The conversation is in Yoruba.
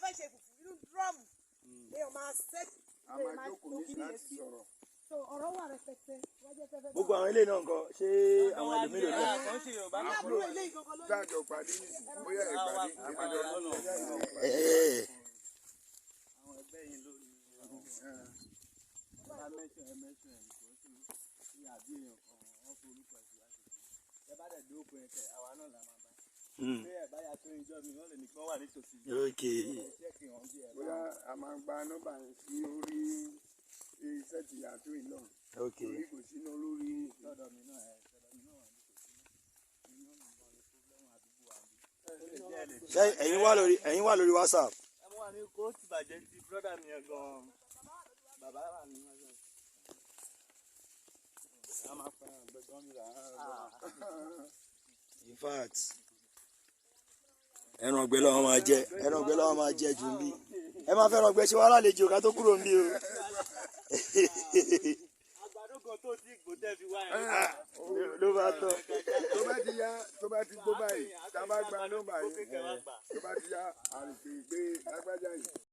fẹ́ ṣe fùfú inú dúrọ́ọ̀mù èèyàn máa ṣe èèyàn máa jókòó ní láti sọ̀rọ̀. so ọ̀rọ̀ wà rẹpẹtẹ. gbogbo àwọn ilé náà nǹkan ṣé àwọn ẹlòmíràn náà. àbúrò ilé ìgangan ló ní. dájọ pàdé bóyá ìpàdé ìpàdé àwọn ẹgbẹ́ yìí ló ní àbí èèyàn kan wọ́n forúkọ ẹ̀sìn láti ṣe bá dẹ̀ dúró pé ẹ̀kẹ́ àwa náà là máa bá ṣé ẹ̀ báyà tó ń jọ mi wọ́n lè ní kí wọ́n wà nítòsí bóyá a máa gba nọ́mbà sí orí iṣẹ́ ti yàtọ̀ ìlọ orí kò síná lórí lọ́dọ̀ mi náà wà nítòsí iná mi gan ni fúlẹ́mù àdúgbò àbí. ṣé ẹ̀yin wà lórí WhatsApp. ẹ mú wa ní kó ti bàjẹ́ ti brọ́dà mi yẹn gan-an bàbá wà ní WhatsApp. a máa fẹ́ràn gbẹ̀gbọ́n mi là in fact ẹran ọ̀gbẹ́ lọ́wọ́ máa jẹ jù ń bí ẹ máa fẹ́ràn ọ̀gbẹ́ ṣe wá lálejò ká tó kúrò ń bí o. àgbàdo kan tó ti gbò tẹ́ fi wá ẹ̀ ló bá tọ́. tó bá ti gbó báyìí tá a bá gba nọ́mbà yìí tó bá ti yá àrùkè gbé lágbájá yìí.